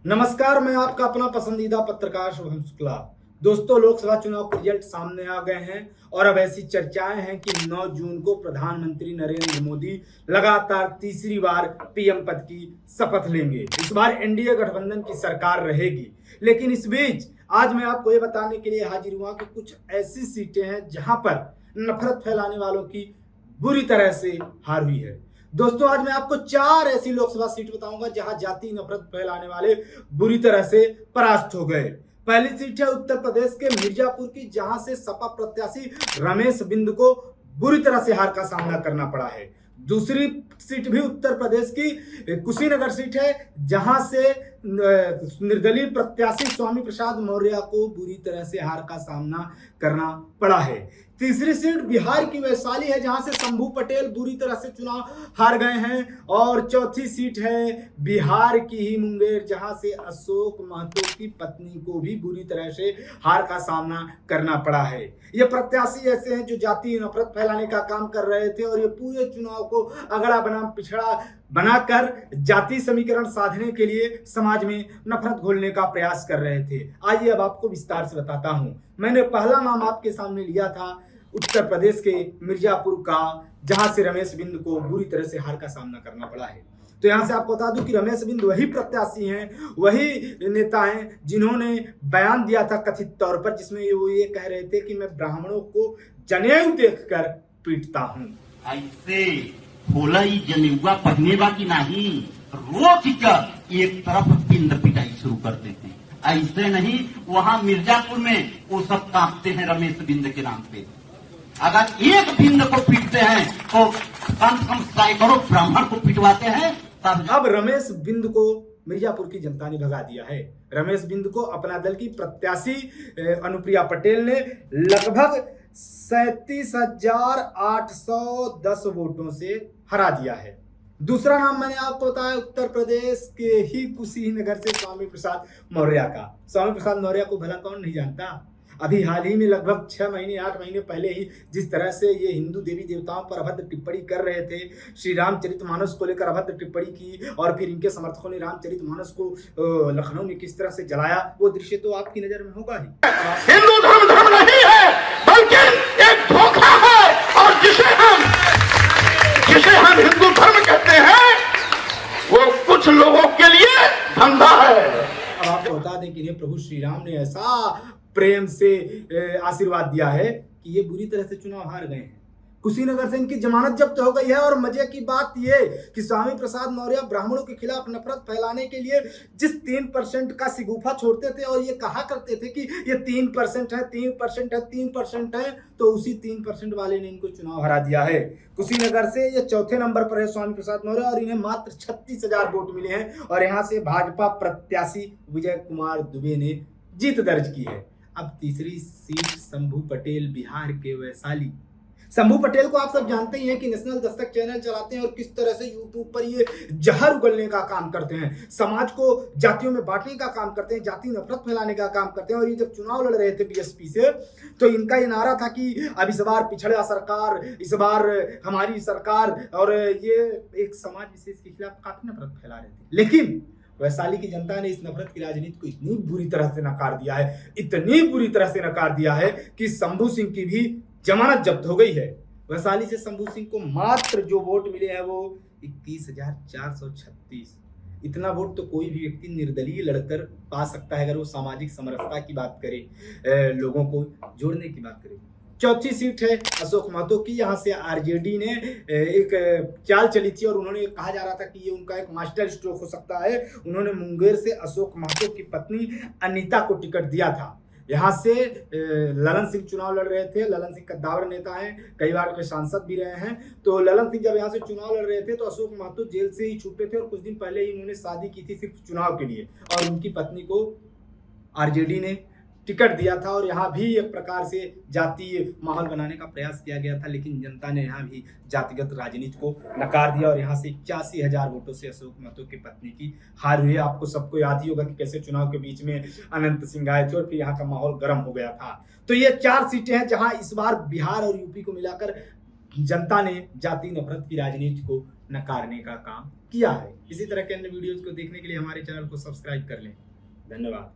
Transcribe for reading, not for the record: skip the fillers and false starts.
नमस्कार, मैं आपका अपना पसंदीदा पत्रकार शुभम शुक्ला। दोस्तों, लोकसभा चुनाव के रिजल्ट सामने आ गए हैं और अब ऐसी चर्चाएं हैं कि 9 जून को प्रधानमंत्री नरेंद्र मोदी लगातार तीसरी बार पीएम पद की शपथ लेंगे। इस बार एनडीए गठबंधन की सरकार रहेगी। लेकिन इस बीच आज मैं आपको ये बताने के लिए हाजिर हुआ कि कुछ ऐसी सीटें हैं जहां पर नफरत फैलाने वालों की बुरी तरह से हार हुई है। दोस्तों, आज मैं आपको 4 ऐसी लोकसभा सीट बताऊंगा जहां जाति नफरत फैलाने वाले बुरी तरह से परास्त हो गए। पहली सीट है उत्तर प्रदेश के मिर्जापुर की, जहां से सपा प्रत्याशी रमेश बिंद को बुरी तरह से हार का सामना करना पड़ा है। दूसरी सीट भी उत्तर प्रदेश की कुशीनगर सीट है, जहां से निर्दलीय प्रत्याशी स्वामी प्रसाद मौर्य को बुरी तरह से हार का सामना करना पड़ा है। तीसरी सीट बिहार की वैशाली है, जहां से शंभू पटेल बुरी तरह से चुनाव हार गए हैं। और चौथी सीट है बिहार की ही मुंगेर, जहां से अशोक महतो की पत्नी को भी बुरी तरह से हार का सामना करना पड़ा है। ये प्रत्याशी ऐसे हैं जो जातीय नफरत फैलाने का काम कर रहे थे और ये पूरे चुनाव को अगड़ा बनाम पिछड़ा बनाकर जाति समीकरण साधने के लिए समाज में नफरत घोलने का प्रयास कर रहे थे। आइए अब आपको विस्तार से बताता हूं। मैंने पहला नाम आपके सामने लिया था उत्तर प्रदेश के मिर्जापुर का, जहां से रमेश बिंद को बुरी तरह से हार का सामना करना पड़ा है। तो यहां से आपको बता दूं कि रमेश बिंद वही प्रत्याशी हैं, वही नेता हैं जिन्होंने बयान दिया था कथित तौर पर, जिसमें वो ये कह रहे थे कि मैं ब्राह्मणों को जनेऊ देखकर पीटता हूं। ऐसे होलई जनेउआ पहने बा की नहीं, रोज कर एक तरफ पिंड पिटाई शुरू कर देते हैं। ऐसे नहीं, वहां मिर्जापुर में वो सब कांपते हैं रमेश बिंद के नाम पे। अगर एक बिंद को पीटते हैं तो कम से कम सैकड़ों ब्राह्मण को पिटवाते हैं। तब अब रमेश बिंद को मिर्जापुर की जनता ने भगा दिया है। रमेश बिंद को अपना दल की प्रत्याशी अनुप्रिया पटेल ने लगभग 37,810 वोटों से हरा दिया है। दूसरा नाम मैंने आपको बताया उत्तर प्रदेश के ही कुशीनगर से स्वामी प्रसाद मौर्य का। स्वामी प्रसाद मौर्य को भला कौन नहीं जानता। अभी हाल ही में लगभग 6 महीने 8 महीने पहले ही जिस तरह से ये हिंदू देवी देवताओं पर अभद्र टिप्पणी कर रहे थे, श्री रामचरितमानस को लेकर अभद्र टिप्पणी की और फिर इनके समर्थकों ने रामचरितमानस को लखनऊ में किस तरह से जलाया, वो दृश्य तो आपकी नजर में होगा ही। हिंदू धर्म नहीं है, बल्कि एक धोखा है। और जिसे हम हिंदू धर्म कहते हैं, वो कुछ लोगों के लिए धंधा है। अब आपको बता दें कि इन्हें प्रभु श्री राम ने ऐसा प्रेम से आशीर्वाद दिया है कि ये बुरी तरह से चुनाव हार गए हैं। कुशीनगर से इनकी जमानत जब्त हो गई है। और मजे की बात ये कि स्वामी प्रसाद मौर्य ब्राह्मणों के खिलाफ नफरत फैलाने के लिए जिस 3% का सिगुफा छोड़ते थे और ये कहा करते थे कि ये 3% है, 3% है, 3% है, तो उसी 3% वाले ने इनको चुनाव हरा दिया है। कुशीनगर से ये चौथे नंबर पर है स्वामी प्रसाद मौर्य और इन्हें मात्र 36,000 वोट मिले हैं। और यहाँ से भाजपा प्रत्याशी विजय कुमार दुबे ने जीत दर्ज की है। अब तीसरी सीट शंभू पटेल, बिहार के वैशाली। शंभू पटेल को आप सब जानते ही हैं कि नेशनल दस्तक चैनल चलाते हैं और किस तरह से यूट्यूब पर ये जहर उगलने का काम करते हैं, समाज को जातियों में बांटने का काम करते हैं, जाति नफरत फैलाने का काम करते हैं। और ये जब चुनाव लड़ रहे थे बीएसपी से, तो इनका ये नारा था कि अब इस बार पिछड़ा सरकार, इस बार हमारी सरकार, और ये एक समाज विशेष के खिलाफ काफी नफरत फैला रहे थे। लेकिन वैशाली की जनता ने इस नफरत की राजनीति को इतनी बुरी तरह से नकार दिया है, इतनी बुरी तरह से नकार दिया है कि शंभू सिंह की भी जमानत जब्त हो गई है। वैशाली से शंभू सिंह को मात्र जो वोट मिले हैं वो 21,436। इतना वोट तो कोई भी व्यक्ति निर्दलीय लड़कर पा सकता है अगर वो सामाजिक समरसता की बात करे, लोगों को जोड़ने की बात करे। चौथी सीट है अशोक महतो की। यहाँ से आरजेडी ने एक चाल चली थी और उन्होंने कहा जा रहा था कि ये उनका एक मास्टर स्ट्रोक हो सकता है। उन्होंने मुंगेर से अशोक महतो की पत्नी अनीता को टिकट दिया था। यहाँ से ललन सिंह चुनाव लड़ रहे थे। ललन सिंह कद्दावर नेता हैं, कई बार के सांसद भी रहे हैं। तो ललन सिंह जब यहाँ से चुनाव लड़ रहे थे तो अशोक महतो जेल से ही छूटे थे और कुछ दिन पहले ही उन्होंने शादी की थी सिर्फ चुनाव के लिए, और उनकी पत्नी को आरजेडी ने टिकट दिया था। और यहाँ भी एक प्रकार से जातीय माहौल बनाने का प्रयास किया गया था, लेकिन जनता ने यहाँ भी जातिगत राजनीति को नकार दिया और यहाँ से 81,000 वोटों से अशोक महतो की पत्नी की हार हुई। आपको सबको याद ही होगा कि कैसे चुनाव के बीच में अनंत सिंह आए थे और फिर यहाँ का माहौल गर्म हो गया था। तो ये 4 सीटें हैं जहाँ इस बार बिहार और यूपी को मिलाकर जनता ने जाति नफरत की राजनीति को नकारने का काम किया है। इसी तरह के अन्य वीडियोज को देखने के लिए हमारे चैनल को सब्सक्राइब कर लें। धन्यवाद।